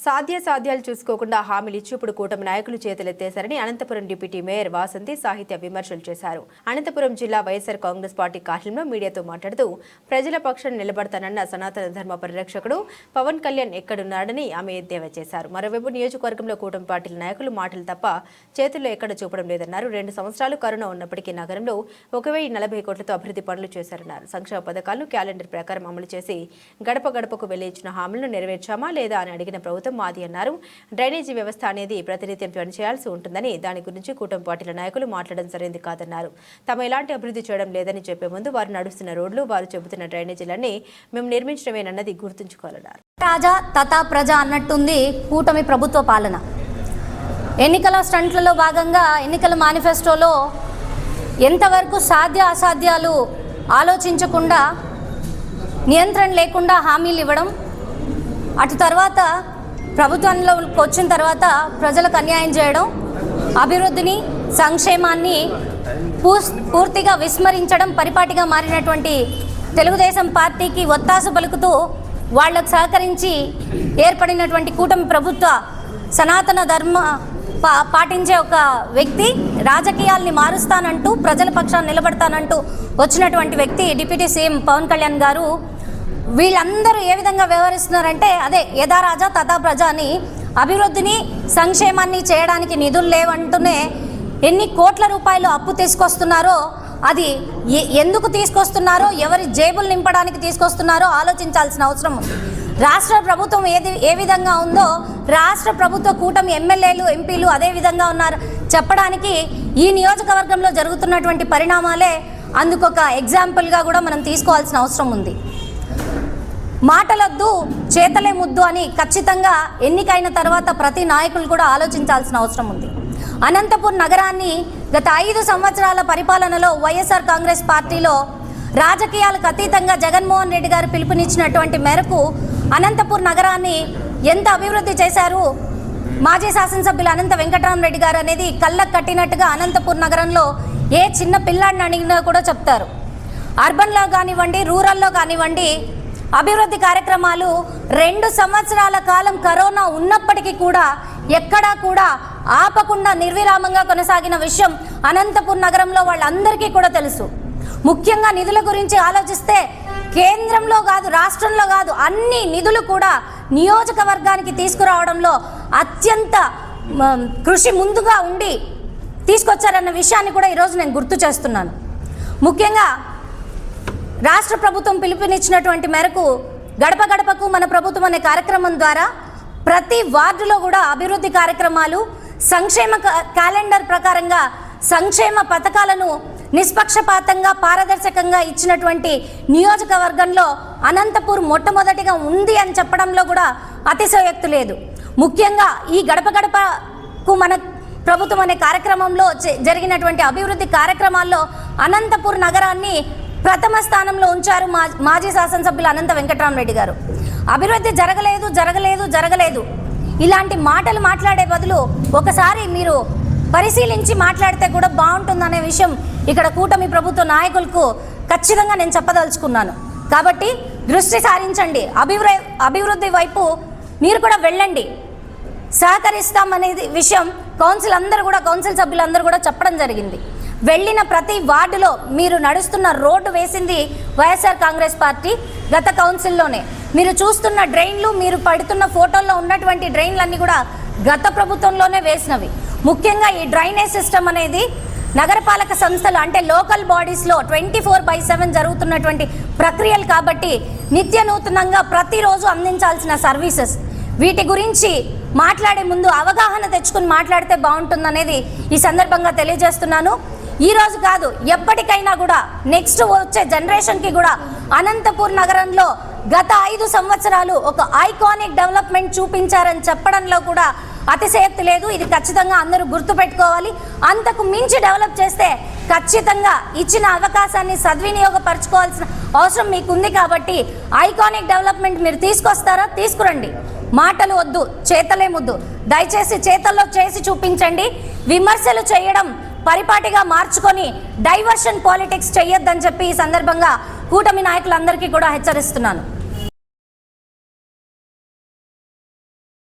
సాధ్యాలు చూసుకోకుండా హామీలు ఇచ్చి ఇప్పుడు కూటమి నాయకులు చేతులెత్తేశారని అనంతపురం డిప్యూటీ మేయర్ వాసంతి సాహిత్య విమర్శలు చేశారు. అనంతపురం జిల్లా వైఎస్ఆర్ కాంగ్రెస్ పార్టీ కార్యాలయంలో మీడియాతో మాట్లాడుతూ ప్రజల పక్షాన నిలబడతానన్న సనాతన ధర్మ పరిరక్షకుడు పవన్ కళ్యాణ్ ఎక్కడున్నాడని ఆమె ఎద్దేవా చేశారు. మరోవైపు నియోజకవర్గంలో కూటమి పార్టీల నాయకులు మాటలు తప్ప చేతుల్లో ఎక్కడ చూపడం లేదన్నారు. 2 సంవత్సరాలు కరోనా ఉన్నప్పటికీ నగరంలో 1040 కోట్లతో అభివృద్ధి పనులు చేశారన్నారు. సంక్షేమ పథకాలను క్యాలెండర్ ప్రకారం అమలు చేసి గడప గడపకు వెళ్లి ఇచ్చిన హామీలను నెరవేర్చామా లేదా అని అడిగిన ప్రభుత్వం మాది అన్నారు. డ్రైనేజీ వ్యవస్థ అనేది ప్రతినిత్యం పనిచేయాల్సి ఉంటుందని, దాని గురించి కూటమి పార్టీల నాయకులు మాట్లాడడం సరైనది కాదన్నారు. తాము ఎలాంటి అభివృద్ధి చేయడం లేదని చెప్పే ముందు వారు నడుస్తున్న రోడ్లు, వారు చెబుతున్న డ్రైనేజీలన్నీ మేము నిర్మించడమేనన్నది గుర్తుంచుకోవాలన్నారు. రాజా తథా ప్రజ అన్నట్టుంది కూటమి ప్రభుత్వ పాలన. ఎన్నికల స్టంట్లలో భాగంగా ఎన్నికల మేనిఫెస్టోలో ఎంతవరకు అసాధ్యాలు ఆలోచించకుండా, నియంత్రణ లేకుండా హామీలు ఇవ్వడం, అటు తర్వాత ప్రభుత్వంలోకి వచ్చిన తర్వాత ప్రజలకు అన్యాయం చేయడం, అభివృద్ధిని సంక్షేమాన్ని పూర్తిగా విస్మరించడం పరిపాటిగా మారినటువంటి తెలుగుదేశం పార్టీకి ఒత్తాసు పలుకుతూ వాళ్లకు సహకరించి ఏర్పడినటువంటి కూటమి ప్రభుత్వ సనాతన ధర్మ పాటించే ఒక వ్యక్తి రాజకీయాల్ని మారుస్తానంటూ ప్రజల పక్షాన్ని నిలబడతానంటూ వచ్చినటువంటి వ్యక్తి డిప్యూటీ సీఎం పవన్ కళ్యాణ్ గారు వీళ్ళందరూ ఏ విధంగా వ్యవహరిస్తున్నారంటే అదే యథా రాజా తథా ప్రజ అని, అభివృద్ధిని సంక్షేమాన్ని చేయడానికి నిధులు లేవంటూనే ఎన్ని కోట్ల రూపాయలు అప్పు తీసుకొస్తున్నారో, అది ఎందుకు తీసుకొస్తున్నారో, ఎవరి జేబులు నింపడానికి తీసుకొస్తున్నారో ఆలోచించాల్సిన అవసరం ఉంది. రాష్ట్ర ప్రభుత్వం ఏ విధంగా ఉందో రాష్ట్ర ప్రభుత్వ కూటమి ఎమ్మెల్యేలు, ఎంపీలు అదే విధంగా ఉన్నారు చెప్పడానికి ఈ నియోజకవర్గంలో జరుగుతున్నటువంటి పరిణామాలే అందుకొక ఎగ్జాంపుల్గా కూడా మనం తీసుకోవాల్సిన అవసరం ఉంది. మాటలొద్దు చేతలే ముద్దు అని ఖచ్చితంగా ఎన్నికైన తర్వాత ప్రతి నాయకులు కూడా ఆలోచించాల్సిన అవసరం ఉంది. అనంతపురం నగరాన్ని గత 5 సంవత్సరాల పరిపాలనలో వైఎస్ఆర్ కాంగ్రెస్ పార్టీలో రాజకీయాలకు అతీతంగా జగన్మోహన్ రెడ్డి గారు పిలుపునిచ్చినటువంటి మేరకు అనంతపురం నగరాన్ని ఎంత అభివృద్ధి చేశారు మాజీ శాసనసభ్యులు అనంత వెంకటరామరెడ్డి గారు అనేది కళ్ళకు కట్టినట్టుగా అనంతపురం నగరంలో ఏ చిన్న పిల్లాడిని అడిగినా కూడా చెప్తారు. అర్బన్లో కానివ్వండి, రూరల్లో కానివ్వండి, అభివృద్ధి కార్యక్రమాలు 2 సంవత్సరాల కాలం కరోనా ఉన్నప్పటికీ కూడా ఎక్కడా కూడా ఆపకుండా నిర్విరామంగా కొనసాగిన విషయం అనంతపురం నగరంలో వాళ్ళందరికీ కూడా తెలుసు. ముఖ్యంగా నిధుల గురించి ఆలోచిస్తే కేంద్రంలో కాదు, రాష్ట్రంలో కాదు, అన్ని నిధులు కూడా నియోజకవర్గానికి తీసుకురావడంలో అత్యంత కృషి ముందుగా ఉండి తీసుకొచ్చారన్న విషయాన్ని కూడా ఈరోజు నేను గుర్తు చేస్తున్నాను. ముఖ్యంగా రాష్ట్ర ప్రభుత్వం పిలుపునిచ్చినటువంటి మేరకు గడప గడపకు మన ప్రభుత్వం అనే కార్యక్రమం ద్వారా ప్రతి వార్డులో కూడా అభివృద్ధి కార్యక్రమాలు, సంక్షేమ క్యాలెండర్ ప్రకారంగా సంక్షేమ పథకాలను నిష్పక్షపాతంగా పారదర్శకంగా ఇచ్చినటువంటి నియోజకవర్గంలో అనంతపూర్ మొట్టమొదటిగా ఉంది అని చెప్పడంలో కూడా అతిశయోక్తి లేదు. ముఖ్యంగా ఈ గడప గడపకు మన ప్రభుత్వం అనే కార్యక్రమంలో జరిగినటువంటి అభివృద్ధి కార్యక్రమాల్లో అనంతపూర్ నగరాన్ని ప్రథమ స్థానంలో ఉంచారు మాజీ శాసనసభ్యులు అనంత వెంకటరామరెడ్డి గారు. అభివృద్ధి జరగలేదు ఇలాంటి మాటలు మాట్లాడే బదులు ఒకసారి మీరు పరిశీలించి మాట్లాడితే కూడా బాగుంటుందనే విషయం ఇక్కడ కూటమి ప్రభుత్వ నాయకులకు ఖచ్చితంగా నేను చెప్పదలుచుకున్నాను. కాబట్టి దృష్టి సారించండి, అభివృద్ధి వైపు మీరు కూడా వెళ్ళండి, సహకరిస్తామనేది విషయం కౌన్సిల్ సభ్యులందరూ కూడా చెప్పడం జరిగింది. వెళ్ళిన ప్రతి వార్డులో మీరు నడుస్తున్న రోడ్డు వేసింది వైఎస్ఆర్ కాంగ్రెస్ పార్టీ గత కౌన్సిల్లోనే. మీరు చూస్తున్న డ్రైన్లు, మీరు పడుతున్న ఫోటోల్లో ఉన్నటువంటి డ్రైన్లన్నీ కూడా గత ప్రభుత్వంలోనే వేసినవి. ముఖ్యంగా ఈ డ్రైనేజ్ సిస్టమ్ అనేది నగరపాలక సంస్థలు అంటే లోకల్ బాడీస్లో 24/7 జరుగుతున్నటువంటి ప్రక్రియలు కాబట్టి నిత్య నూతనంగా ప్రతిరోజు అందించాల్సిన సర్వీసెస్, వీటి గురించి మాట్లాడే ముందు అవగాహన తెచ్చుకుని మాట్లాడితే బాగుంటుందనేది ఈ సందర్భంగా తెలియజేస్తున్నాను. ఈ రోజు కాదు, ఎప్పటికైనా కూడా నెక్స్ట్ వచ్చే జనరేషన్కి కూడా అనంతపూర్ నగరంలో గత 5 సంవత్సరాలు ఒక ఐకానిక్ డెవలప్మెంట్ చూపించారని చెప్పడంలో కూడా అతిశయోక్తి లేదు. ఇది ఖచ్చితంగా అందరూ గుర్తుపెట్టుకోవాలి. అంతకు మించి డెవలప్ చేస్తే ఖచ్చితంగా ఇచ్చిన అవకాశాన్ని సద్వినియోగపరచుకోవాల్సిన అవసరం మీకుంది. కాబట్టి ఐకానిక్ డెవలప్మెంట్ మీరు తీసుకొస్తారా? తీసుకురండి. మాటలు వద్దు, చేతలే ముద్దు. దయచేసి చేతల్లో చేసి చూపించండి. విమర్శలు చేయడం పరిపాటిగా మార్చుకొని డైవర్షన్ పాలిటిక్స్ చేయొద్దని చెప్పి ఈ సందర్భంగా కూటమి నాయకులందరికీ కూడా హెచ్చరిస్తున్నాను.